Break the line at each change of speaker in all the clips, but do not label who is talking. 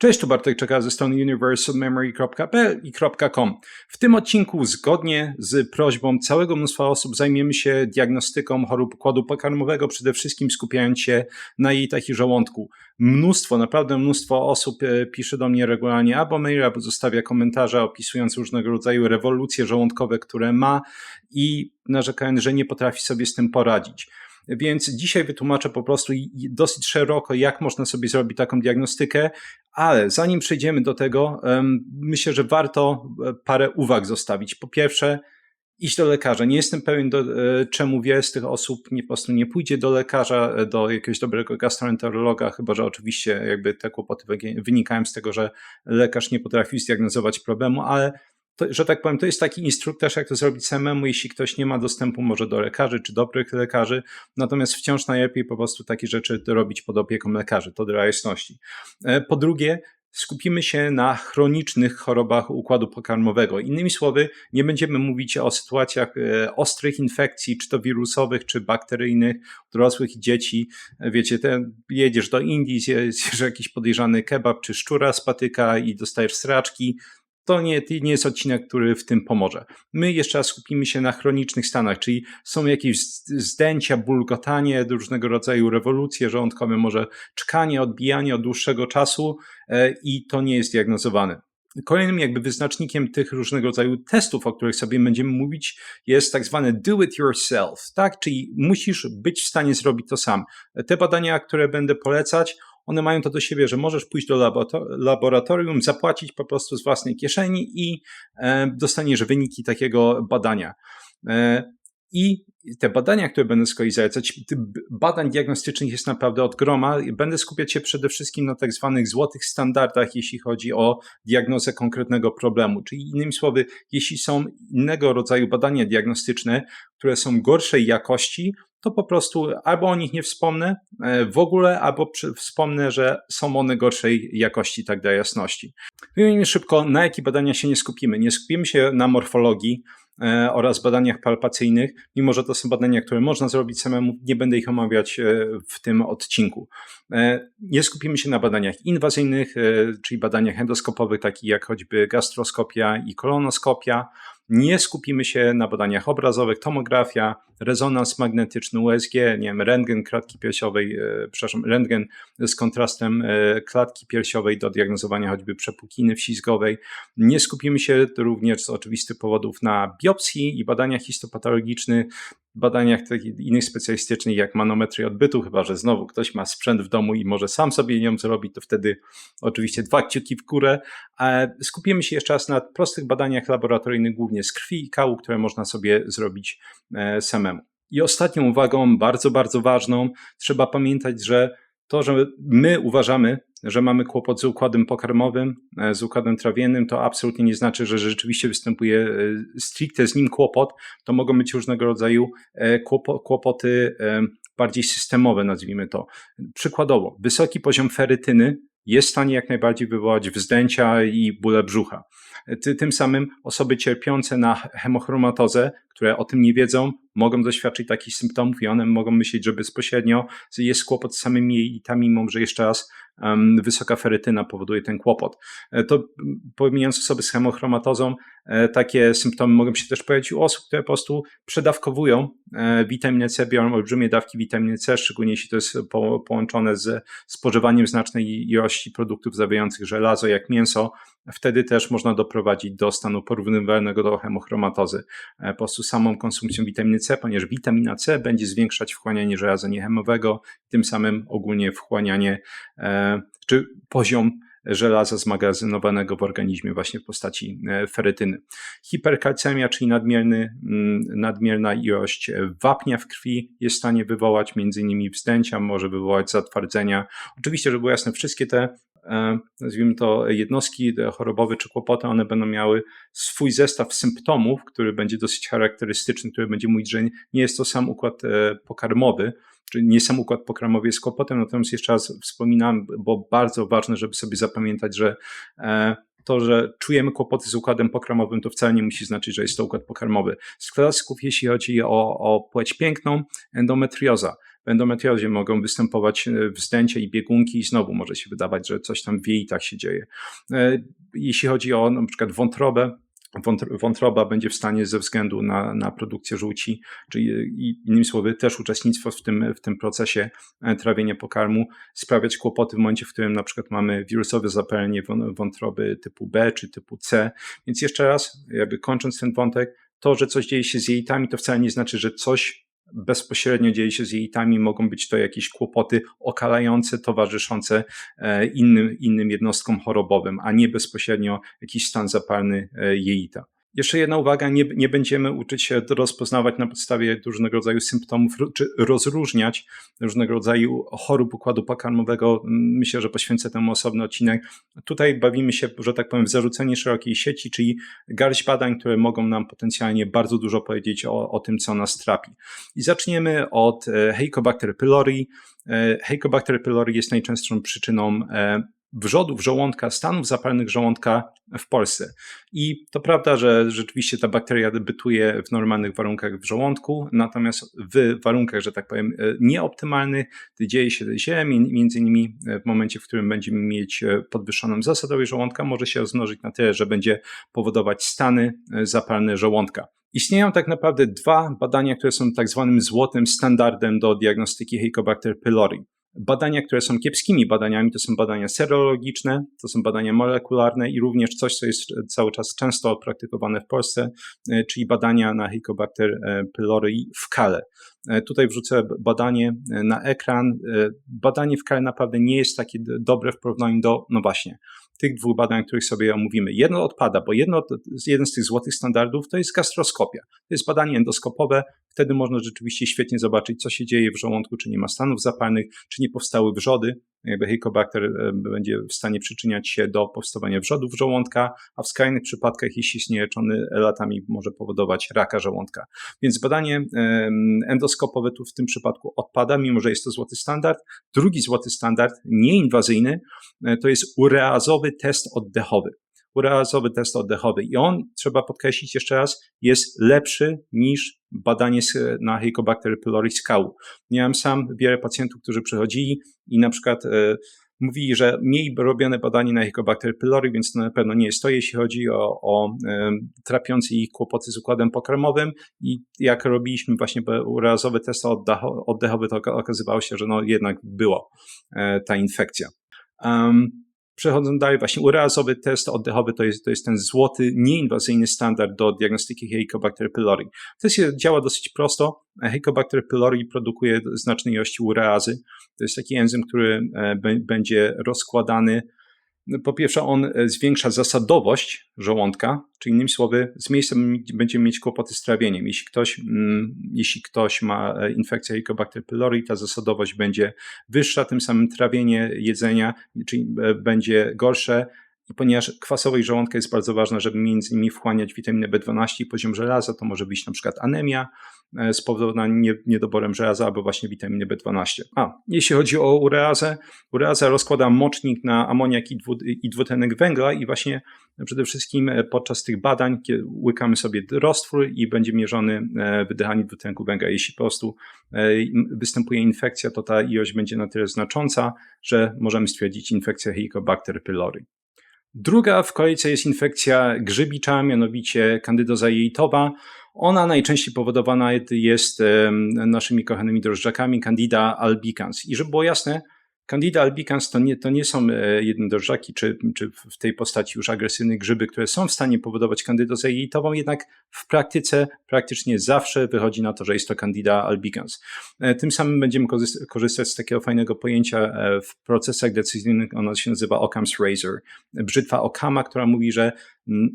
Cześć, tu Bartek Czeka ze strony universalmemory.pl i .com. W tym odcinku, zgodnie z prośbą całego mnóstwa osób, zajmiemy się diagnostyką chorób układu pokarmowego, przede wszystkim skupiając się na jelitach i żołądku. Naprawdę mnóstwo osób pisze do mnie regularnie albo maila, albo zostawia komentarze opisując różnego rodzaju rewolucje żołądkowe, które ma i narzekając, że nie potrafi sobie z tym poradzić. Więc dzisiaj wytłumaczę po prostu dosyć szeroko, jak można sobie zrobić taką diagnostykę, ale zanim przejdziemy do tego, myślę, że warto parę uwag zostawić. Po pierwsze, iść do lekarza. Nie jestem pewien, czemu wiele z tych osób po prostu nie pójdzie do lekarza, do jakiegoś dobrego gastroenterologa, chyba że oczywiście jakby te kłopoty wynikają z tego, że lekarz nie potrafił zdiagnozować problemu, ale że tak powiem, to jest taki instruktaż, jak to zrobić samemu, jeśli ktoś nie ma dostępu może do lekarzy czy dobrych lekarzy, natomiast wciąż najlepiej po prostu takie rzeczy robić pod opieką lekarzy, to dla jasności. Po drugie, skupimy się na chronicznych chorobach układu pokarmowego. Innymi słowy, nie będziemy mówić o sytuacjach ostrych infekcji, czy to wirusowych, czy bakteryjnych, dorosłych i dzieci. Wiecie, jedziesz do Indii, zjesz jakiś podejrzany kebab, czy szczura spatyka i dostajesz sraczki. To nie jest odcinek, który w tym pomoże. My jeszcze raz skupimy się na chronicznych stanach, czyli są jakieś zdęcia, bulgotanie, różnego rodzaju rewolucje żołądkowe, może czkanie, odbijanie od dłuższego czasu i to nie jest diagnozowane. Kolejnym jakby wyznacznikiem tych różnego rodzaju testów, o których sobie będziemy mówić, jest tak zwany do it yourself, tak? Czyli musisz być w stanie zrobić to sam. Te badania, które będę polecać, one mają to do siebie, że możesz pójść do laboratorium, zapłacić po prostu z własnej kieszeni i dostaniesz wyniki takiego badania. I te badania, które będę z kolei zalecać, badań diagnostycznych jest naprawdę od groma. Będę skupiać się przede wszystkim na tak zwanych złotych standardach, jeśli chodzi o diagnozę konkretnego problemu. Czyli innymi słowy, jeśli są innego rodzaju badania diagnostyczne, które są gorszej jakości, to po prostu albo o nich nie wspomnę w ogóle, albo wspomnę, że są one gorszej jakości, tak dla jasności. Wymienimy szybko, na jakie badania się nie skupimy. Nie skupimy się na morfologii oraz badaniach palpacyjnych, mimo że to są badania, które można zrobić samemu, nie będę ich omawiać w tym odcinku. Nie skupimy się na badaniach inwazyjnych, czyli badaniach endoskopowych, takich jak choćby gastroskopia i kolonoskopia. Nie skupimy się na badaniach obrazowych, tomografia, rezonans magnetyczny, USG, rentgen klatki piersiowej, rentgen z kontrastem klatki piersiowej do diagnozowania choćby przepukiny wślizgowej. Nie skupimy się również z oczywistych powodów na biopsji i badaniach histopatologicznych, badaniach takich innych specjalistycznych jak manometria odbytu, chyba że znowu ktoś ma sprzęt w domu i może sam sobie ją zrobić, to wtedy oczywiście 2 kciuki w górę. Skupimy się jeszcze raz na prostych badaniach laboratoryjnych, głównie z krwi i kału, które można sobie zrobić samemu. I ostatnią uwagą, bardzo, bardzo ważną, trzeba pamiętać, że to, że my uważamy, że mamy kłopot z układem pokarmowym, z układem trawiennym, to absolutnie nie znaczy, że rzeczywiście występuje stricte z nim kłopot. To mogą być różnego rodzaju kłopoty bardziej systemowe, nazwijmy to. Przykładowo, wysoki poziom ferytyny jest w stanie jak najbardziej wywołać wzdęcia i bóle brzucha. Tym samym osoby cierpiące na hemochromatozę, które o tym nie wiedzą, mogą doświadczyć takich symptomów i one mogą myśleć, że bezpośrednio jest kłopot z samymi jelitami, mimo że jeszcze raz wysoka ferytyna powoduje ten kłopot. To pomijając osoby z hemochromatozą, takie symptomy mogą się też pojawić u osób, które po prostu przedawkowują witaminę C, biorą olbrzymie dawki witaminy C, szczególnie jeśli to jest połączone z spożywaniem znacznej ilości produktów zawierających żelazo, jak mięso. Wtedy też można doprowadzić do stanu porównywalnego do hemochromatozy. Po prostu samą konsumpcją witaminy C, ponieważ witamina C będzie zwiększać wchłanianie żelaza niehemowego, tym samym ogólnie wchłanianie czy poziom żelaza zmagazynowanego w organizmie właśnie w postaci ferytyny. Hiperkalcemia, czyli nadmierna ilość wapnia w krwi jest w stanie wywołać m.in. wzdęcia, może wywołać zatwardzenia. Oczywiście, żeby było jasne, wszystkie te nazwijmy to jednostki chorobowe czy kłopoty, one będą miały swój zestaw symptomów, który będzie dosyć charakterystyczny, który będzie mówić, że nie jest to sam układ pokarmowy, czyli nie sam układ pokarmowy jest kłopotem, natomiast jeszcze raz wspominam, bo bardzo ważne, żeby sobie zapamiętać, że to, że czujemy kłopoty z układem pokarmowym, to wcale nie musi znaczyć, że jest to układ pokarmowy. Z klasyków, jeśli chodzi o płeć piękną, endometrioza. W endometriozie mogą występować wzdęcia i biegunki i znowu może się wydawać, że coś tam w jeitach się dzieje. Jeśli chodzi o na przykład wątrobę, wątroba będzie w stanie ze względu na produkcję żółci, czyli innymi słowy też uczestnictwo w tym procesie trawienia pokarmu sprawiać kłopoty w momencie, w którym na przykład mamy wirusowe zapalenie wątroby typu B czy typu C. Więc jeszcze raz, jakby kończąc ten wątek, to, że coś dzieje się z jelitami, to wcale nie znaczy, że coś bezpośrednio dzieje się z jelitami, mogą być to jakieś kłopoty okalające, towarzyszące innym jednostkom chorobowym, a nie bezpośrednio jakiś stan zapalny jelita. Jeszcze jedna uwaga, nie będziemy uczyć się rozpoznawać na podstawie różnego rodzaju symptomów, czy rozróżniać różnego rodzaju chorób układu pokarmowego. Myślę, że poświęcę temu osobny odcinek. Tutaj bawimy się, że tak powiem, w zarzucenie szerokiej sieci, czyli garść badań, które mogą nam potencjalnie bardzo dużo powiedzieć o tym, co nas trapi. I zaczniemy od Helicobacter pylori. Helicobacter pylori jest najczęstszą przyczyną wrzodów żołądka, stanów zapalnych żołądka w Polsce. I to prawda, że rzeczywiście ta bakteria bytuje w normalnych warunkach w żołądku, natomiast w warunkach, że tak powiem, nieoptymalnych, gdy dzieje się źle, między innymi w momencie, w którym będziemy mieć podwyższoną zasadowość żołądka, może się rozmnożyć na tyle, że będzie powodować stany zapalne żołądka. Istnieją tak naprawdę dwa badania, które są tak zwanym złotym standardem do diagnostyki Helicobacter pylori. Badania, które są kiepskimi badaniami, to są badania serologiczne, to są badania molekularne i również coś, co jest cały czas często praktykowane w Polsce, czyli badania na Helicobacter pylori w kale. Tutaj wrzucę badanie na ekran. Badanie w kale naprawdę nie jest takie dobre w porównaniu do, no właśnie, tych dwóch badań, których sobie omówimy. Jedno odpada, bo jeden z tych złotych standardów to jest gastroskopia. To jest badanie endoskopowe, wtedy można rzeczywiście świetnie zobaczyć, co się dzieje w żołądku, czy nie ma stanów zapalnych, czy nie powstały wrzody. Jakby Helicobacter będzie w stanie przyczyniać się do powstawania wrzodów żołądka, a w skrajnych przypadkach, jeśli jest nieleczony latami, może powodować raka żołądka. Więc badanie endoskopowe tu w tym przypadku odpada, mimo że jest to złoty standard. Drugi złoty standard, nieinwazyjny, to jest ureazowy test oddechowy. Ureazowy test oddechowy. I on, trzeba podkreślić jeszcze raz, jest lepszy niż badanie na Helicobacter pylori z kału. Miałem sam wiele pacjentów, którzy przychodzili i na przykład mówili, że mieli robione badanie na Helicobacter pylori, więc to na pewno nie jest to, jeśli chodzi o trapiące ich kłopoty z układem pokarmowym. I jak robiliśmy właśnie ureazowy test oddechowy, to okazywało się, że no jednak była ta infekcja. Przechodząc dalej, właśnie ureazowy test oddechowy to jest ten złoty, nieinwazyjny standard do diagnostyki Helicobacter pylori. To działa dosyć prosto. Helicobacter pylori produkuje znaczne ilości ureazy. To jest taki enzym, który będzie rozkładany. Po pierwsze, on zwiększa zasadowość żołądka, czyli innymi słowy, z miejsca będziemy mieć kłopoty z trawieniem. Jeśli ktoś ma infekcję Helicobacter pylori, ta zasadowość będzie wyższa, tym samym trawienie jedzenia, czyli będzie gorsze. I ponieważ kwasowość żołądka jest bardzo ważna, żeby między innymi wchłaniać witaminę B12 i poziom żelaza, to może być na przykład anemia spowodowana niedoborem żelaza albo właśnie witaminy B12. Jeśli chodzi o ureazę, ureaza rozkłada mocznik na amoniak i dwutlenek węgla i właśnie przede wszystkim podczas tych badań łykamy sobie roztwór i będzie mierzony wydychanie dwutlenku węgla. Jeśli po prostu występuje infekcja, to ta ilość będzie na tyle znacząca, że możemy stwierdzić infekcję Helicobacter pylori. Druga w kolejce jest infekcja grzybicza, mianowicie kandydoza jelitowa. Ona najczęściej powodowana jest naszymi kochanymi drożdżakami Candida albicans. I żeby było jasne, Candida albicans to nie są jednodrożdżaki, czy w tej postaci już agresywne grzyby, które są w stanie powodować kandydozę jelitową, jednak w praktyce praktycznie zawsze wychodzi na to, że jest to Candida albicans. Tym samym będziemy korzystać z takiego fajnego pojęcia w procesach decyzyjnych, ono się nazywa Occam's razor, brzytwa Occama, która mówi, że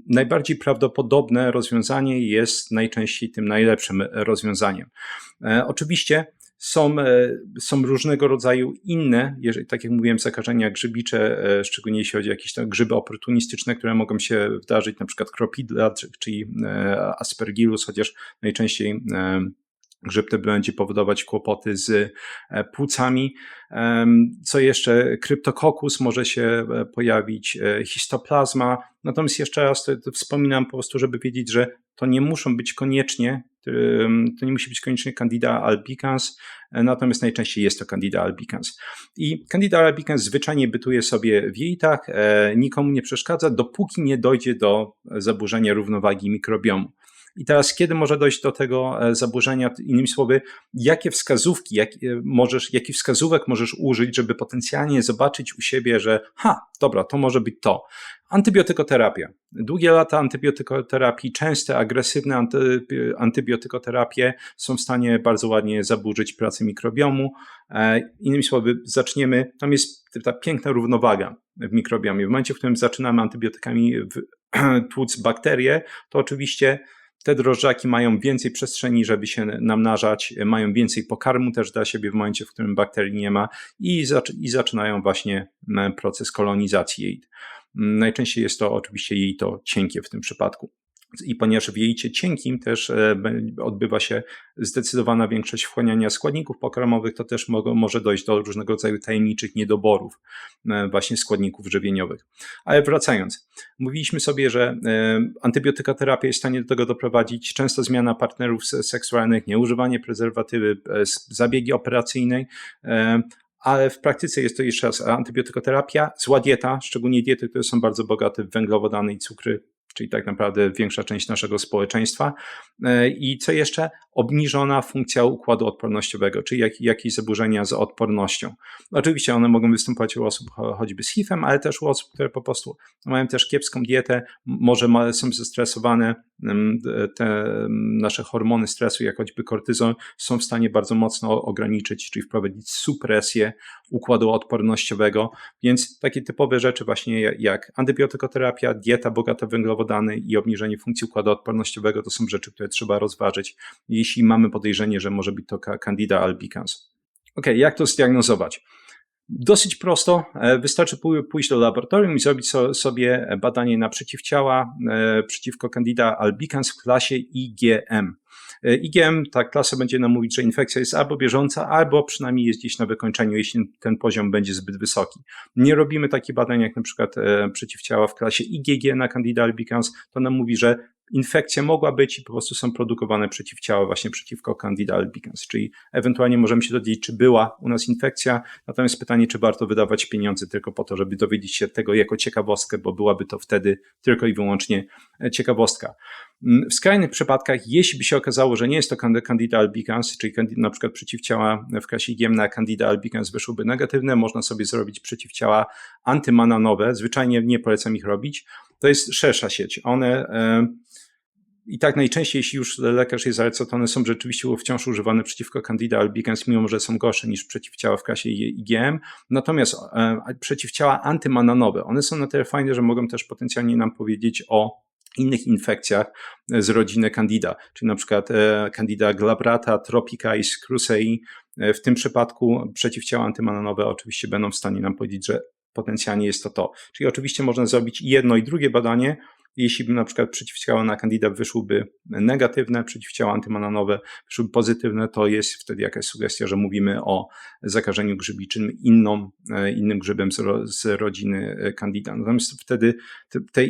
najbardziej prawdopodobne rozwiązanie jest najczęściej tym najlepszym rozwiązaniem. Oczywiście są różnego rodzaju inne, tak jak mówiłem, zakażenia grzybicze, szczególnie jeśli chodzi o jakieś grzyby oportunistyczne, które mogą się wydarzyć, na przykład Cropidra, czyli Aspergillus, chociaż najczęściej grzyb ten będzie powodować kłopoty z płucami. Co jeszcze? Kryptokokus może się pojawić, histoplazma. Natomiast jeszcze raz to wspominam po prostu, żeby wiedzieć, że to nie muszą być koniecznie, to nie musi być koniecznie Candida albicans, natomiast najczęściej jest to Candida albicans. I Candida albicans zwyczajnie bytuje sobie w jelitach, nikomu nie przeszkadza, dopóki nie dojdzie do zaburzenia równowagi mikrobiomu. I teraz, kiedy może dojść do tego zaburzenia? Innymi słowy, jakie wskazówki, jakich wskazówek możesz użyć, żeby potencjalnie zobaczyć u siebie, że dobra, to może być to. Antybiotykoterapia. Długie lata antybiotykoterapii, częste, agresywne antybiotykoterapie są w stanie bardzo ładnie zaburzyć pracę mikrobiomu. Innymi słowy, tam jest ta piękna równowaga w mikrobiomie. W momencie, w którym zaczynamy antybiotykami tłuc bakterie, to oczywiście te drożdżaki mają więcej przestrzeni, żeby się namnażać, mają więcej pokarmu też dla siebie w momencie, w którym bakterii nie ma i zaczynają właśnie proces kolonizacji jelit. Najczęściej jest to oczywiście jelito cienkie w tym przypadku. I ponieważ w jelicie cienkim też odbywa się zdecydowana większość wchłaniania składników pokarmowych, to też może dojść do różnego rodzaju tajemniczych niedoborów właśnie składników żywieniowych. Ale wracając, mówiliśmy sobie, że antybiotykoterapia jest w stanie do tego doprowadzić, często zmiana partnerów seksualnych, nieużywanie prezerwatywy, zabiegi operacyjne, ale w praktyce jest to jeszcze raz antybiotykoterapia, zła dieta, szczególnie diety, które są bardzo bogate w węglowodany i cukry, czyli tak naprawdę większa część naszego społeczeństwa. I co jeszcze? Obniżona funkcja układu odpornościowego, czyli jakieś zaburzenia z odpornością. Oczywiście one mogą występować u osób choćby z HIV-em, ale też u osób, które po prostu mają też kiepską dietę, może są zestresowane, te nasze hormony stresu, jak choćby kortyzol, są w stanie bardzo mocno ograniczyć, czyli wprowadzić supresję układu odpornościowego, więc takie typowe rzeczy właśnie jak antybiotykoterapia, dieta bogata w węglowodany i obniżenie funkcji układu odpornościowego to są rzeczy, które trzeba rozważyć, jeśli mamy podejrzenie, że może być to Candida albicans. Jak to zdiagnozować? Dosyć prosto, wystarczy pójść do laboratorium i zrobić sobie badanie na przeciwciała przeciwko Candida albicans w klasie IgM. IgM, ta klasa będzie nam mówić, że infekcja jest albo bieżąca, albo przynajmniej jest gdzieś na wykończeniu, jeśli ten poziom będzie zbyt wysoki. Nie robimy takich badań jak na przykład przeciwciała w klasie IgG na Candida albicans, to nam mówi, że infekcja mogła być i po prostu są produkowane przeciwciała właśnie przeciwko Candida albicans, czyli ewentualnie możemy się dowiedzieć, czy była u nas infekcja, natomiast pytanie, czy warto wydawać pieniądze tylko po to, żeby dowiedzieć się tego jako ciekawostkę, bo byłaby to wtedy tylko i wyłącznie ciekawostka. W skrajnych przypadkach, jeśli by się okazało, że nie jest to Candida albicans, czyli na przykład przeciwciała w klasie IgM na Candida albicans wyszłyby negatywne, można sobie zrobić przeciwciała antymananowe, zwyczajnie nie polecam ich robić. To jest szersza sieć. One i tak najczęściej, jeśli już lekarz je zaleca, to one są rzeczywiście wciąż używane przeciwko Candida albicans, mimo że są gorsze niż przeciwciała w klasie IgM. Natomiast przeciwciała antymananowe, one są na tyle fajne, że mogą też potencjalnie nam powiedzieć o innych infekcjach z rodziny Candida, czyli na przykład Candida glabrata, tropicae, krusei. W tym przypadku przeciwciała antymananowe oczywiście będą w stanie nam powiedzieć, że potencjalnie jest to. Czyli oczywiście można zrobić jedno i drugie badanie. Jeśli by na przykład przeciwciała na Candida wyszłyby negatywne, przeciwciała antymananowe wyszłyby pozytywne, to jest wtedy jakaś sugestia, że mówimy o zakażeniu grzybiczym innym grzybem z rodziny Candida. Natomiast wtedy te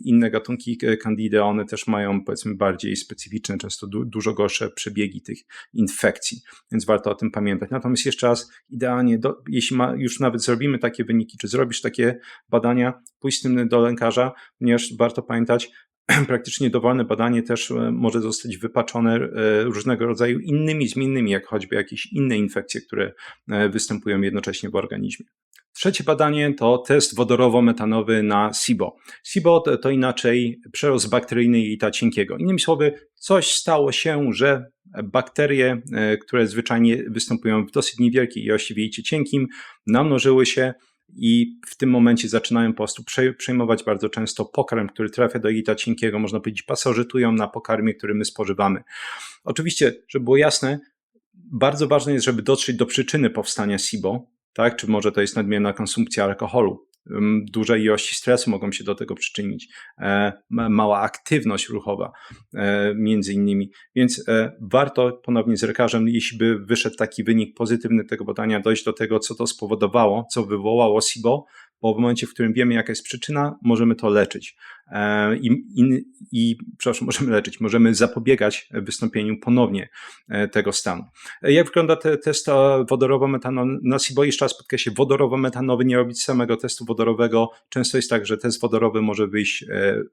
inne gatunki Candidy, one też mają powiedzmy bardziej specyficzne, często dużo gorsze przebiegi tych infekcji, więc warto o tym pamiętać. Natomiast jeszcze raz, idealnie, jeśli już nawet zrobimy takie wyniki, czy zrobisz takie badania, pójść z tym do lekarza, ponieważ warto pamiętać, praktycznie dowolne badanie też może zostać wypaczone różnego rodzaju innymi zmiennymi, jak choćby jakieś inne infekcje, które występują jednocześnie w organizmie. Trzecie badanie to test wodorowo-metanowy na SIBO. SIBO to inaczej przerost bakteryjny jelita cienkiego. Innymi słowy, coś stało się, że bakterie, które zwyczajnie występują w dosyć niewielkiej ilości w jelicie cienkim, namnożyły się i w tym momencie zaczynają po prostu przejmować bardzo często pokarm, który trafia do jelita cienkiego, można powiedzieć, pasożytują na pokarmie, który my spożywamy. Oczywiście, żeby było jasne, bardzo ważne jest, żeby dotrzeć do przyczyny powstania SIBO, tak? Czy może to jest nadmierna konsumpcja alkoholu. duże ilości stresu mogą się do tego przyczynić, mała aktywność ruchowa między innymi, więc warto ponownie z lekarzem, jeśli by wyszedł taki wynik pozytywny tego badania, dojść do tego, co to spowodowało, co wywołało SIBO, bo w momencie, w którym wiemy, jaka jest przyczyna, możemy to leczyć. Możemy leczyć, możemy zapobiegać wystąpieniu ponownie tego stanu. Jak wygląda test wodorowo-metanowy na SIBO? Jeszcze raz podkreślę, wodorowo-metanowy, nie robić samego testu wodorowego. Często jest tak, że test wodorowy może wyjść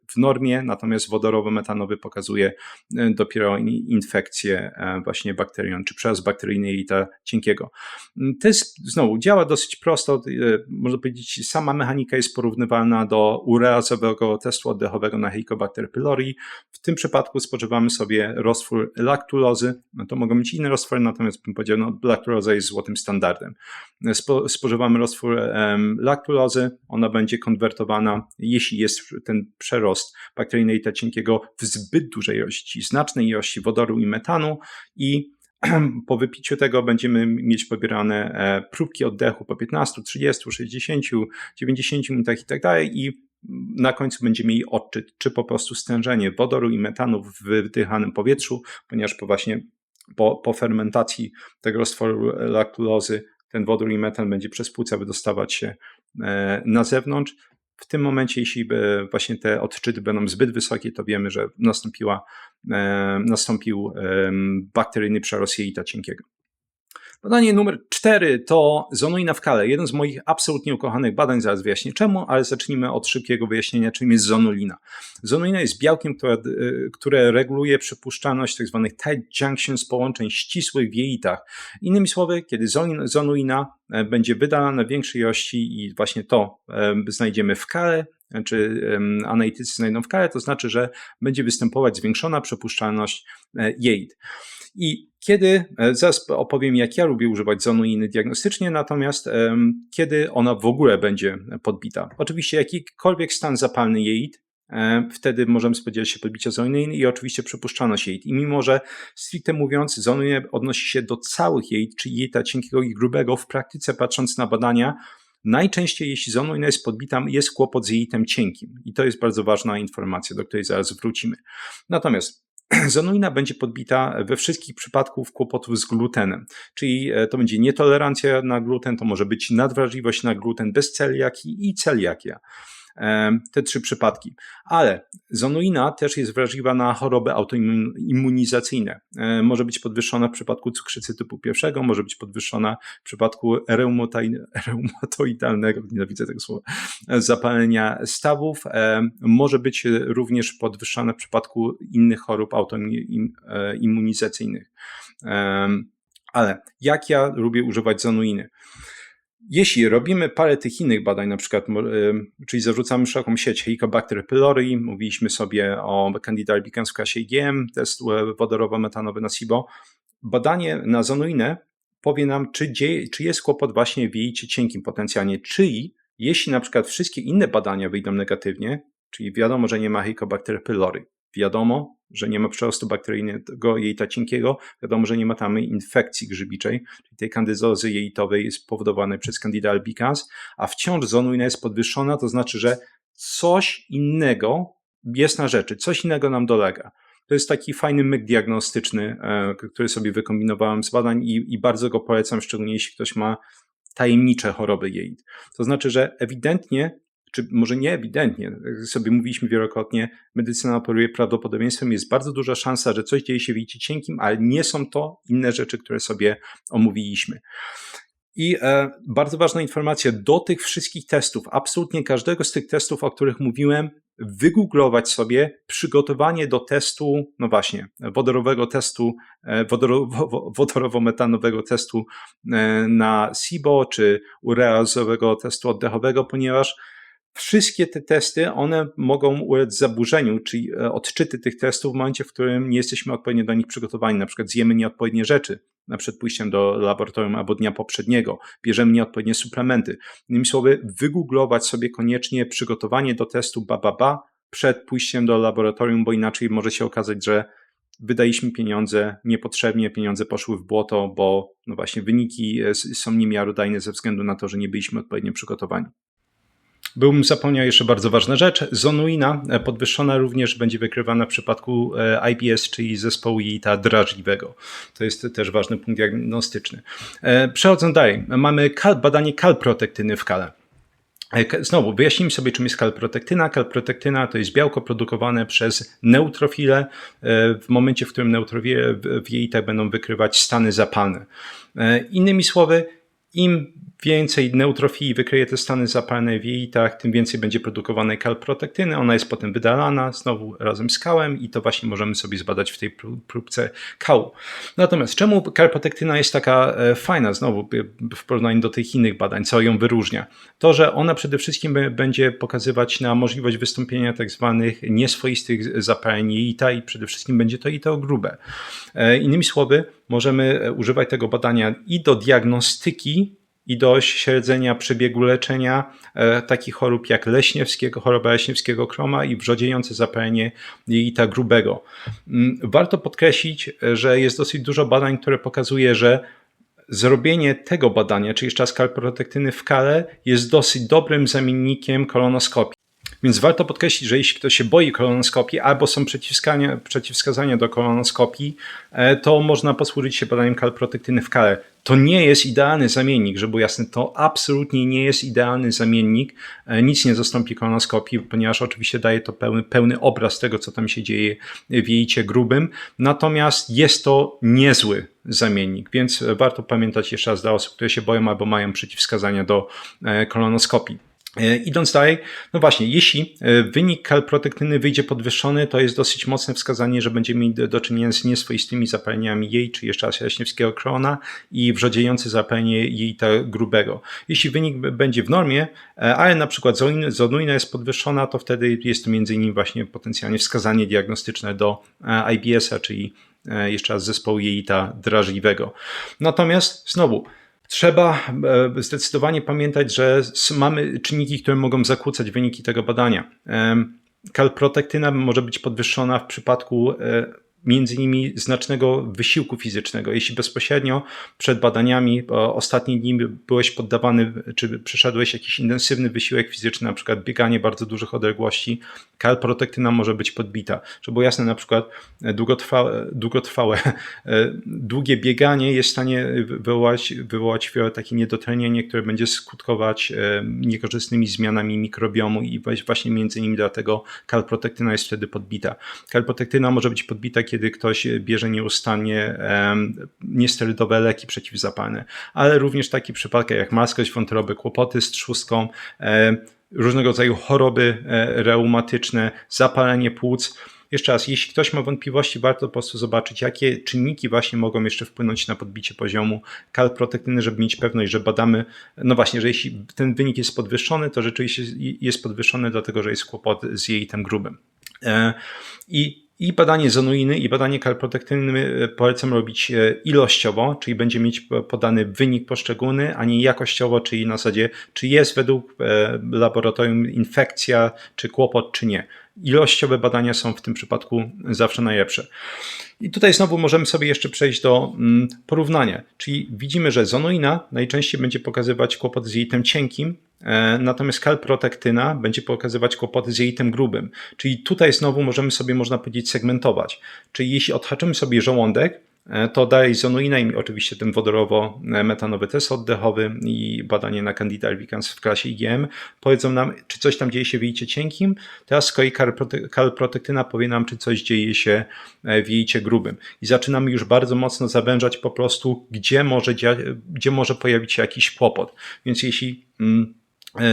w normie, natomiast wodorowo-metanowy pokazuje dopiero infekcję właśnie bakterią, czy przerost bakteryjny jelita cienkiego. Test znowu działa dosyć prosto, można powiedzieć, sama mechanika jest porównywalna do ureazowego testu oddechowego na Helicobacter pylori. W tym przypadku spożywamy sobie roztwór laktulozy. To mogą być inne roztwory, natomiast bym powiedział, laktuloza jest złotym standardem. Spożywamy roztwór laktulozy, ona będzie konwertowana, jeśli jest ten przerost bakteryjny jelita cienkiego w zbyt dużej ilości, znacznej ilości wodoru i metanu i po wypiciu tego będziemy mieć pobierane próbki oddechu po 15, 30, 60, 90 minutach i tak dalej i na końcu będziemy mieli odczyt, czy po prostu stężenie wodoru i metanu w wydychanym powietrzu, ponieważ po fermentacji tego roztworu laktulozy ten wodór i metan będzie przez płuca wydostawać się na zewnątrz. W tym momencie, jeśli właśnie te odczyty będą zbyt wysokie, to wiemy, że nastąpił bakteryjny przerost jelita cienkiego. Badanie numer 4 to zonuina w kale. Jeden z moich absolutnie ukochanych badań, zaraz wyjaśnię czemu, ale zacznijmy od szybkiego wyjaśnienia, czym jest zonulina. Zonulina jest białkiem, które reguluje przepuszczalność tzw. tight junctions, połączeń ścisłych w jelitach. Innymi słowy, kiedy zonulina będzie wydalana w większej ilości i właśnie to znajdziemy w kale, czy analitycy znajdą w kale, to znaczy, że będzie występować zwiększona przepuszczalność jelit. I zaraz opowiem, jak ja lubię używać zonuliny diagnostycznie, natomiast kiedy ona w ogóle będzie podbita. Oczywiście jakikolwiek stan zapalny jelit, wtedy możemy spodziewać się podbicia zonuliny i oczywiście przepuszczalność jelit. I mimo, że stricte mówiąc, zonulina odnosi się do całych jelit, czyli jelita cienkiego i grubego, w praktyce patrząc na badania, najczęściej jeśli zonulina jest podbita, jest kłopot z jelitem cienkim. I to jest bardzo ważna informacja, do której zaraz wrócimy. Natomiast zonulina będzie podbita we wszystkich przypadkach kłopotów z glutenem, czyli to będzie nietolerancja na gluten, to może być nadwrażliwość na gluten bez celiakii i celiakia. Te 3 przypadki. Ale zonulina też jest wrażliwa na choroby autoimmunizacyjne. Może być podwyższona w przypadku cukrzycy typu 1, może być podwyższona w przypadku reumatoidalnego, nienawidzę tego słowa, zapalenia stawów. Może być również podwyższona w przypadku innych chorób autoimmunizacyjnych. Ale jak ja lubię używać zonuliny? Jeśli robimy parę tych innych badań, na przykład, czyli zarzucamy szeroką sieć Helicobacter pylori, mówiliśmy sobie o Candida albicans w klasie IgM, test wodorowo-metanowy na SIBO, badanie na zonulinę powie nam, czy jest kłopot właśnie w jelicie cienkim potencjalnie, czyli jeśli na przykład wszystkie inne badania wyjdą negatywnie, czyli wiadomo, że nie ma Helicobacter pylori, wiadomo, że nie ma przerostu bakteryjnego jelita cienkiego, wiadomo, że nie ma tam infekcji grzybiczej, czyli tej kandydozy jelitowej spowodowanej przez Candida albicans, a wciąż zonulina jest podwyższona, to znaczy, że coś innego jest na rzeczy, coś innego nam dolega. To jest taki fajny myk diagnostyczny, który sobie wykombinowałem z badań i bardzo go polecam, szczególnie jeśli ktoś ma tajemnicze choroby jelit. To znaczy, że ewidentnie, czy może nie ewidentnie, jak sobie mówiliśmy wielokrotnie, medycyna operuje prawdopodobieństwem, jest bardzo duża szansa, że coś dzieje się w jelicie cienkim, ale nie są to inne rzeczy, które sobie omówiliśmy. I bardzo ważna informacja, do tych wszystkich testów, absolutnie każdego z tych testów, o których mówiłem, wygooglować sobie przygotowanie do testu, no właśnie, wodorowo-metanowego testu na SIBO, czy ureazowego testu oddechowego, ponieważ wszystkie te testy, one mogą ulec zaburzeniu, czyli odczyty tych testów w momencie, w którym nie jesteśmy odpowiednio do nich przygotowani, na przykład zjemy nieodpowiednie rzeczy przed pójściem do laboratorium albo dnia poprzedniego, bierzemy nieodpowiednie suplementy. Innymi słowy, wygooglować sobie koniecznie przygotowanie do testu przed pójściem do laboratorium, bo inaczej może się okazać, że wydaliśmy pieniądze niepotrzebnie, pieniądze poszły w błoto, bo no właśnie wyniki są niemiarodajne ze względu na to, że nie byliśmy odpowiednio przygotowani. Bym zapomniał jeszcze bardzo ważna rzecz. Zonuina podwyższona również będzie wykrywana w przypadku IBS, czyli zespołu jelita drażliwego. To jest też ważny punkt diagnostyczny. Przechodząc dalej, mamy badanie kalprotektyny w kale. Znowu wyjaśnijmy sobie, czym jest kalprotektyna. Kalprotektyna to jest białko produkowane przez neutrofile w momencie, w którym neutrofile w jelitach będą wykrywać stany zapalne. Innymi słowy, im więcej neutrofili wykryje te stany zapalne w jelitach, tym więcej będzie produkowanej kalprotektyny. Ona jest potem wydalana znowu razem z kałem i to właśnie możemy sobie zbadać w tej próbce kału. Natomiast czemu kalprotektyna jest taka fajna znowu w porównaniu do tych innych badań, co ją wyróżnia? To, że ona przede wszystkim będzie pokazywać na możliwość wystąpienia tak zwanych nieswoistych zapaleń jelita i przede wszystkim będzie to jelito grube. Innymi słowy, możemy używać tego badania i do diagnostyki, i do śledzenia przebiegu leczenia takich chorób jak choroba leśniewskiego kroma i wrzodziejące zapalenie jelita grubego. Warto podkreślić, że jest dosyć dużo badań, które pokazuje, że zrobienie tego badania, czyli jeszcze raz kalprotektyny w kale, jest dosyć dobrym zamiennikiem kolonoskopii. Więc warto podkreślić, że jeśli ktoś się boi kolonoskopii albo są przeciwwskazania do kolonoskopii, to można posłużyć się badaniem kalprotektyny w kale. To nie jest idealny zamiennik, żeby było jasne, to absolutnie nie jest idealny zamiennik. Nic nie zastąpi kolonoskopii, ponieważ oczywiście daje to pełny obraz tego, co tam się dzieje w jelicie grubym. Natomiast jest to niezły zamiennik, więc warto pamiętać jeszcze raz dla osób, które się boją albo mają przeciwwskazania do kolonoskopii. Idąc dalej, no właśnie, jeśli wynik kalprotektyny wyjdzie podwyższony, to jest dosyć mocne wskazanie, że będziemy mieli do czynienia z nieswoistymi zapaleniami jej, czy jeszcze raz leśniewskiego krona i wrzodziejące zapalenie jelita grubego. Jeśli wynik będzie w normie, ale na przykład zonuina jest podwyższona, to wtedy jest to między innymi właśnie potencjalnie wskazanie diagnostyczne do IBS-a, czyli jeszcze raz zespołu jelita drażliwego. Natomiast znowu, trzeba zdecydowanie pamiętać, że mamy czynniki, które mogą zakłócać wyniki tego badania. Kalprotektyna może być podwyższona w przypadku między innymi znacznego wysiłku fizycznego. Jeśli bezpośrednio przed badaniami ostatnie dni byłeś poddawany, czy przeszedłeś jakiś intensywny wysiłek fizyczny, na przykład bieganie bardzo dużych odległości, kalprotektyna może być podbita. Żeby było jasne, na przykład długie bieganie jest w stanie wywołać takie niedotlenienie, które będzie skutkować niekorzystnymi zmianami mikrobiomu i właśnie między innymi dlatego kalprotektyna jest wtedy podbita. Kalprotektyna może być podbita, kiedy ktoś bierze nieustannie niesterydowe leki przeciwzapalne, ale również takie przypadki jak marskość wątroby, kłopoty z trzustką, różnego rodzaju choroby reumatyczne, zapalenie płuc. Jeszcze raz, jeśli ktoś ma wątpliwości, warto po prostu zobaczyć, jakie czynniki właśnie mogą jeszcze wpłynąć na podbicie poziomu kalprotektyny, żeby mieć pewność, że badamy, no właśnie, że jeśli ten wynik jest podwyższony, to rzeczywiście jest podwyższony dlatego, że jest kłopot z jelitem grubym. I badanie zonuiny i badanie kalprotektyny polecam robić ilościowo, czyli będzie mieć podany wynik poszczególny, a nie jakościowo, czyli na zasadzie, czy jest według laboratorium infekcja, czy kłopot, czy nie. Ilościowe badania są w tym przypadku zawsze najlepsze. I tutaj znowu możemy sobie jeszcze przejść do porównania, czyli widzimy, że zonuina najczęściej będzie pokazywać kłopot z jelitem cienkim, natomiast kalprotektyna będzie pokazywać kłopoty z jelitem grubym. Czyli tutaj znowu możemy sobie, można powiedzieć, segmentować. Czyli jeśli odhaczymy sobie żołądek, to dalej zonuina i oczywiście ten wodorowo-metanowy test oddechowy i badanie na Candida albicans w klasie IgM powiedzą nam, czy coś tam dzieje się w jelicie cienkim. Teraz z kolei kalprotektyna powie nam, czy coś dzieje się w jelicie grubym. I zaczynamy już bardzo mocno zawężać po prostu, gdzie może pojawić się jakiś kłopot. Więc jeśli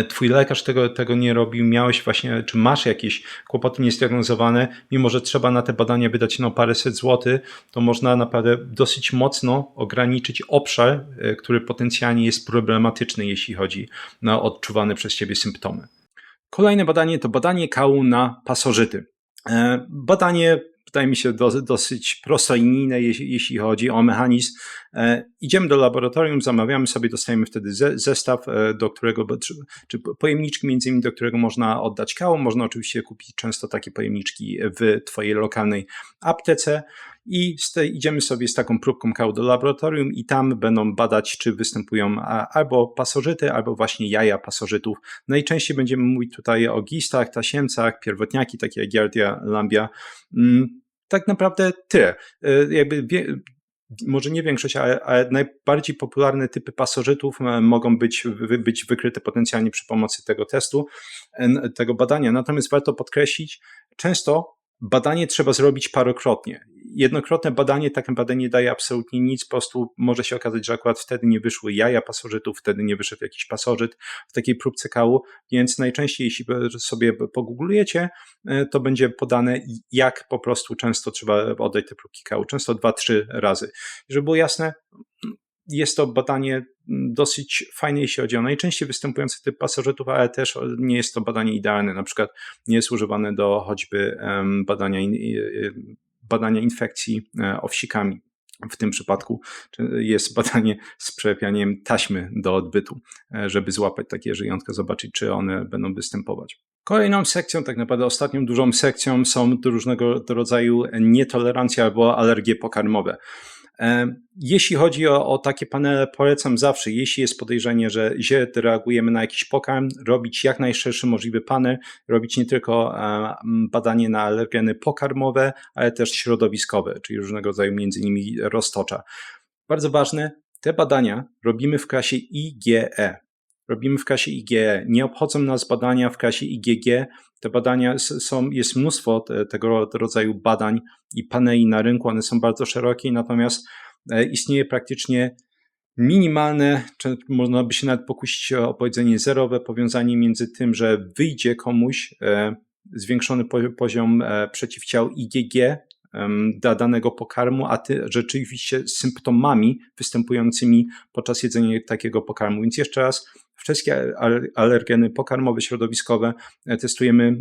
twój lekarz tego nie robił, miałeś właśnie, czy masz jakieś kłopoty niezdiagnozowane, mimo że trzeba na te badania wydać paręset złotych, to można naprawdę dosyć mocno ograniczyć obszar, który potencjalnie jest problematyczny, jeśli chodzi o odczuwane przez ciebie symptomy. Kolejne badanie to badanie kału na pasożyty. Badanie wydaje mi się dosyć prostolinijne, jeśli chodzi o mechanizm. Idziemy do laboratorium, zamawiamy sobie, dostajemy wtedy zestaw, do którego, czy pojemniczki między innymi, do którego można oddać kał. Można oczywiście kupić często takie pojemniczki w twojej lokalnej aptece i idziemy sobie z taką próbką kału do laboratorium i tam będą badać, czy występują albo pasożyty, albo właśnie jaja pasożytów. Najczęściej będziemy mówić tutaj o gistach, tasiemcach, pierwotniaki, takie jak Giardia lambia. Tak naprawdę tyle. Może nie większość, ale najbardziej popularne typy pasożytów mogą być wykryte potencjalnie przy pomocy tego testu, tego badania. Natomiast warto podkreślić, często badanie trzeba zrobić parokrotnie. Jednokrotne badanie, takie badanie nie daje absolutnie nic, po prostu może się okazać, że akurat wtedy nie wyszły jaja pasożytów, wtedy nie wyszedł jakiś pasożyt w takiej próbce kału, więc najczęściej jeśli sobie pogooglujecie, to będzie podane, jak po prostu często trzeba oddać te próbki kału, często 2-3 razy. Żeby było jasne, jest to badanie dosyć fajne, jeśli chodzi o najczęściej występujący typ pasożytów, ale też nie jest to badanie idealne. Na przykład nie jest używane do choćby badania infekcji owsikami. W tym przypadku jest badanie z przelepianiem taśmy do odbytu, żeby złapać takie żyjątka, zobaczyć, czy one będą występować. Kolejną sekcją, tak naprawdę ostatnią dużą sekcją są różnego rodzaju nietolerancje albo alergie pokarmowe. Jeśli chodzi o takie panele, polecam zawsze, jeśli jest podejrzenie, że źle reagujemy na jakiś pokarm, robić jak najszerszy możliwy panel, robić nie tylko badanie na alergeny pokarmowe, ale też środowiskowe, czyli różnego rodzaju między innymi roztocza. Bardzo ważne, te badania robimy w klasie IgE. Nie obchodzą nas badania w klasie IgG. Te badania jest mnóstwo tego rodzaju badań i paneli na rynku, one są bardzo szerokie, natomiast istnieje praktycznie minimalne, czy można by się nawet pokusić o powiedzenie zerowe powiązanie między tym, że wyjdzie komuś zwiększony poziom przeciwciał IgG dla danego pokarmu, a rzeczywiście symptomami występującymi podczas jedzenia takiego pokarmu. Więc jeszcze raz, wszystkie alergeny pokarmowe, środowiskowe testujemy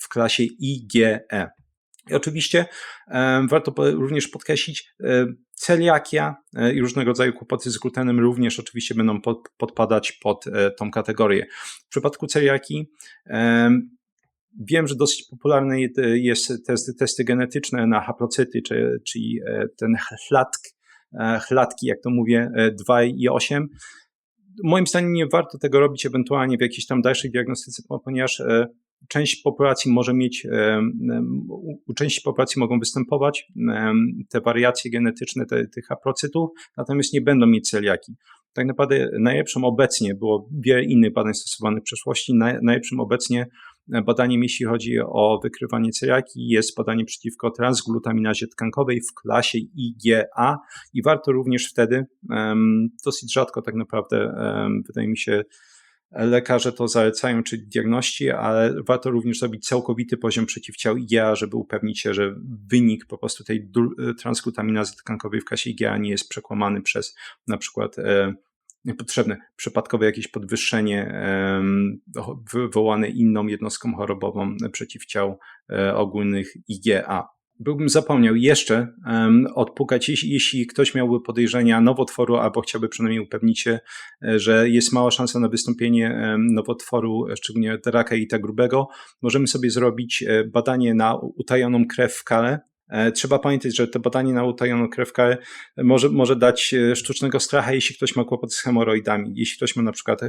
w klasie IgE. I oczywiście warto również podkreślić, celiakia i różnego rodzaju kłopoty z glutenem również oczywiście będą podpadać pod tą kategorię. W przypadku celiakii wiem, że dosyć popularne jest testy genetyczne na haplocyty, czyli ten chlatki, jak to mówię, 2 i 8. Moim zdaniem nie warto tego robić ewentualnie w jakiejś tam dalszej diagnostyce, ponieważ część populacji może mieć, u części populacji mogą występować te wariacje genetyczne tych haplocytów, natomiast nie będą mieć celiaki. Tak naprawdę najlepszym obecnie, było wiele innych badań stosowanych w przeszłości, najlepszym obecnie badaniem, jeśli chodzi o wykrywanie celiakii, jest badanie przeciwko transglutaminazie tkankowej w klasie IgA i warto również wtedy, dosyć rzadko tak naprawdę, wydaje mi się, lekarze to zalecają, czy diagności, ale warto również zrobić całkowity poziom przeciwciał IgA, żeby upewnić się, że wynik po prostu tej transglutaminazy tkankowej w klasie IgA nie jest przekłamany przez na przykład niepotrzebne, przypadkowe jakieś podwyższenie wywołane inną jednostką chorobową przeciwciał ogólnych IgA. Byłbym zapomniał jeszcze odpukać, jeśli ktoś miałby podejrzenia nowotworu albo chciałby przynajmniej upewnić się, że jest mała szansa na wystąpienie nowotworu, szczególnie raka jelita grubego, możemy sobie zrobić badanie na utajoną krew w kale. Trzeba pamiętać, że to badanie na utajoną krew w kale może dać sztucznego stracha, jeśli ktoś ma kłopot z hemoroidami. Jeśli ktoś ma na przykład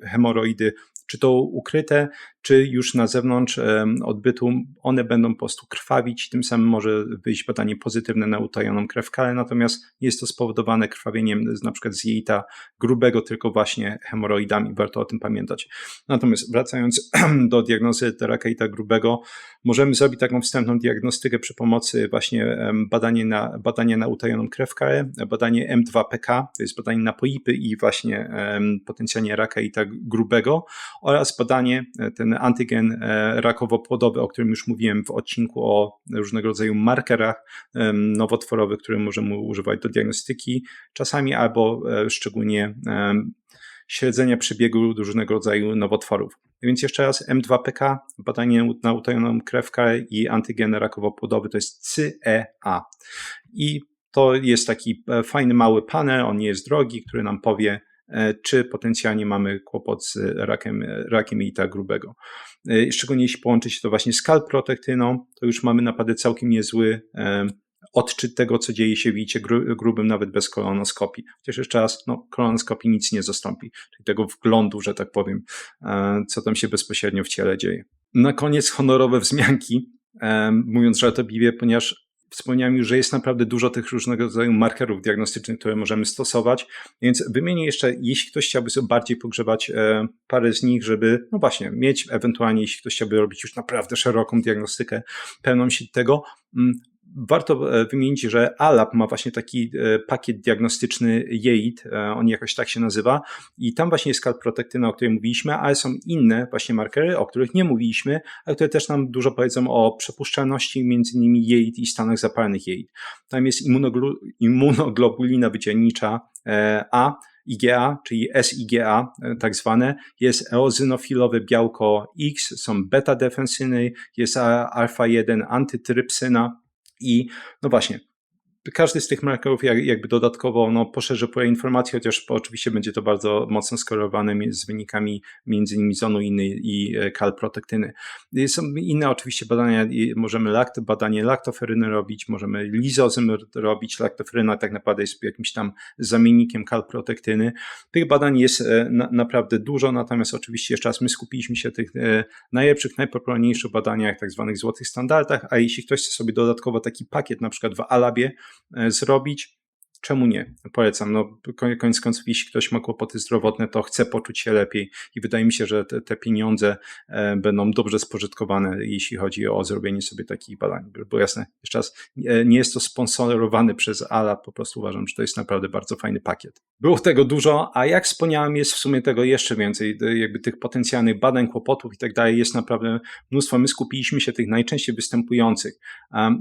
hemoroidy, czy to ukryte, czy już na zewnątrz odbytu, one będą po prostu krwawić, tym samym może wyjść badanie pozytywne na utajoną krew w kale, natomiast jest to spowodowane krwawieniem na przykład z jelita grubego, tylko właśnie hemoroidami, warto o tym pamiętać. Natomiast wracając do diagnozy raka jelita grubego, możemy zrobić taką wstępną diagnostykę przy pomocy właśnie badania na utajoną krew w kale, badanie M2PK, to jest badanie na polipy i właśnie potencjalnie raka jelita grubego, oraz badanie, ten antygen rakowo-płodowy, o którym już mówiłem w odcinku o różnego rodzaju markerach nowotworowych, które możemy używać do diagnostyki czasami albo szczególnie śledzenia przebiegu różnego rodzaju nowotworów. Więc jeszcze raz M2PK, badanie na utajoną krew i antygen rakowo-płodowy to jest CEA. I to jest taki fajny mały panel, on nie jest drogi, który nam powie, czy potencjalnie mamy kłopot z rakiem jelita grubego. Szczególnie jeśli połączy się to właśnie z kalprotektyną, to już mamy naprawdę całkiem niezły odczyt tego, co dzieje się w jelicie grubym, nawet bez kolonoskopii. Chociaż jeszcze raz, kolonoskopii nic nie zastąpi, czyli tego wglądu, że tak powiem, co tam się bezpośrednio w ciele dzieje. Na koniec honorowe wzmianki, mówiąc żartobliwie, ponieważ wspomniałem już, że jest naprawdę dużo tych różnego rodzaju markerów diagnostycznych, które możemy stosować, więc wymienię jeszcze, jeśli ktoś chciałby sobie bardziej pogrzebać parę z nich, żeby, no właśnie, mieć ewentualnie, jeśli ktoś chciałby robić już naprawdę szeroką diagnostykę, pełną sieć tego, warto wymienić, że ALAP ma właśnie taki pakiet diagnostyczny JEIT, on jakoś tak się nazywa i tam właśnie jest kalprotektyna, o której mówiliśmy, ale są inne właśnie markery, o których nie mówiliśmy, a które też nam dużo powiedzą o przepuszczalności między innymi JEIT i stanach zapalnych JEIT. Tam jest immunoglobulina wydzielnicza A, IgA, czyli SIgA tak zwane, jest eozynofilowe białko X, są beta-defensyny, jest alfa-1 antytrypsyna i no właśnie, każdy z tych markerów jakby dodatkowo poszerzy pole informacji, chociaż oczywiście będzie to bardzo mocno skorelowane z wynikami między innymi zonu i kalprotektyny. Są inne oczywiście badania, możemy badanie laktoferyny robić, możemy lizozym robić, laktoferyna tak naprawdę jest jakimś tam zamiennikiem kalprotektyny. Tych badań jest naprawdę dużo, natomiast oczywiście jeszcze raz my skupiliśmy się w tych najlepszych, najpopularniejszych badaniach, tak zwanych złotych standardach, a jeśli ktoś chce sobie dodatkowo taki pakiet na przykład w ALABie zrobić, czemu nie? Polecam. Koniec końców, jeśli ktoś ma kłopoty zdrowotne, to chce poczuć się lepiej i wydaje mi się, że te pieniądze będą dobrze spożytkowane, jeśli chodzi o zrobienie sobie takich badań. Bo jasne, jeszcze raz, nie jest to sponsorowane przez ALAP, po prostu uważam, że to jest naprawdę bardzo fajny pakiet. Było tego dużo, a jak wspomniałem, jest w sumie tego jeszcze więcej, jakby tych potencjalnych badań, kłopotów i tak dalej, jest naprawdę mnóstwo. My skupiliśmy się tych najczęściej występujących.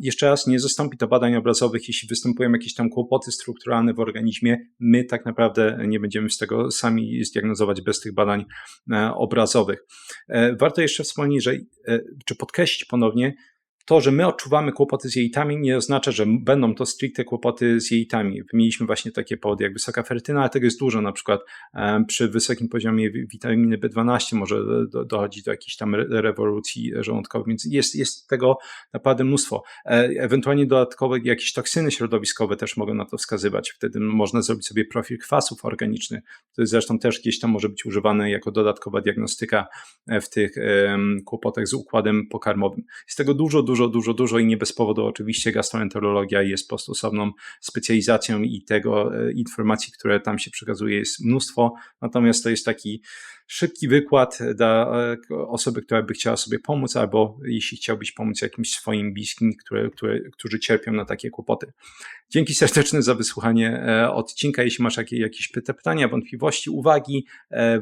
Jeszcze raz, nie zastąpi to badań obrazowych, jeśli występują jakieś tam kłopoty strukturalne w organizmie, my tak naprawdę nie będziemy z tego sami zdiagnozować bez tych badań obrazowych. Warto jeszcze wspomnieć, czy podkreślić ponownie, to, że my odczuwamy kłopoty z jelitami, nie oznacza, że będą to stricte kłopoty z jelitami. Wymieniliśmy właśnie takie powody jak wysoka ferytyna, ale tego jest dużo, na przykład przy wysokim poziomie witaminy B12 może dochodzić do jakichś tam rewolucji żołądkowych, więc jest tego naprawdę mnóstwo. Ewentualnie dodatkowe jakieś toksyny środowiskowe też mogą na to wskazywać. Wtedy można zrobić sobie profil kwasów organicznych, to zresztą też gdzieś tam może być używane jako dodatkowa diagnostyka w tych kłopotach z układem pokarmowym. Jest tego dużo i nie bez powodu oczywiście gastroenterologia jest po prostu osobną specjalizacją i tego informacji, które tam się przekazuje jest mnóstwo, natomiast to jest taki szybki wykład dla osoby, która by chciała sobie pomóc, albo jeśli chciałbyś pomóc jakimś swoim bliskim, którzy cierpią na takie kłopoty. Dzięki serdeczne za wysłuchanie odcinka. Jeśli masz jakieś pytania, wątpliwości, uwagi,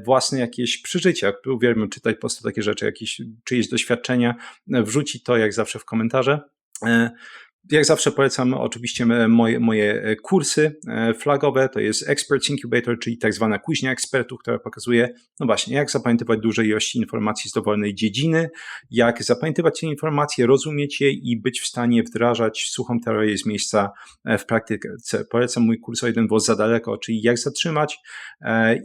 własne jakieś przeżycia, uwielbiam czytać po prostu takie rzeczy, jakieś czyjeś doświadczenia, wrzucić to jak zawsze w komentarze. Jak zawsze polecam oczywiście moje kursy flagowe, to jest Experts Incubator, czyli tak zwana kuźnia ekspertów, która pokazuje, no właśnie, jak zapamiętywać duże ilości informacji z dowolnej dziedziny, jak zapamiętywać te informacje, rozumieć je i być w stanie wdrażać suchą teorię z miejsca w praktyce. Polecam mój kurs o 1 włos za daleko, czyli jak zatrzymać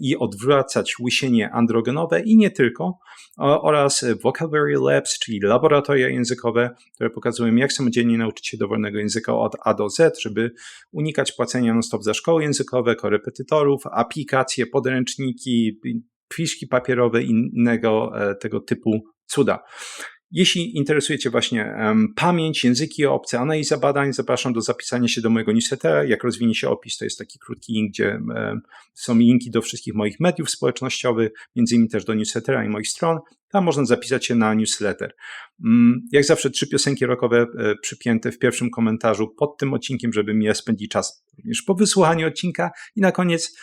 i odwracać łysienie androgenowe i nie tylko, oraz Vocabulary Labs, czyli laboratoria językowe, które pokazują, jak samodzielnie nauczyć się dowolnego języka od A do Z, żeby unikać płacenia non-stop za szkoły językowe, korepetytorów, aplikacje, podręczniki, fiszki papierowe i innego tego typu cuda. Jeśli interesuje Cię właśnie pamięć, języki obce, analiza badań, zapraszam do zapisania się do mojego newslettera. Jak rozwinie się opis, to jest taki krótki link, gdzie są linki do wszystkich moich mediów społecznościowych, między innymi też do newslettera i moich stron. Tam można zapisać się na newsletter. Jak zawsze 3 piosenki rockowe przypięte w pierwszym komentarzu pod tym odcinkiem, żeby mi spędzić czas również po wysłuchaniu odcinka. I na koniec,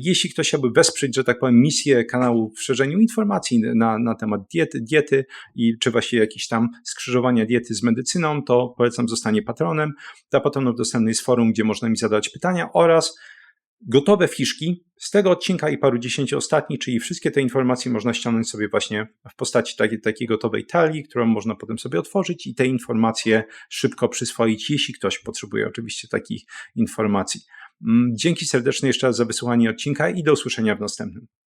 jeśli ktoś chciałby wesprzeć, że tak powiem, misję kanału w szerzeniu informacji na temat diety i czy właśnie jakieś tam skrzyżowania diety z medycyną, to polecam zostanie patronem. Dla patronów dostępne jest forum, gdzie można mi zadać pytania oraz gotowe fiszki z tego odcinka i paru 10 ostatnich, czyli wszystkie te informacje można ściągnąć sobie właśnie w postaci takiej gotowej talii, którą można potem sobie otworzyć i te informacje szybko przyswoić, jeśli ktoś potrzebuje oczywiście takich informacji. Dzięki serdecznie jeszcze raz za wysłuchanie odcinka i do usłyszenia w następnym.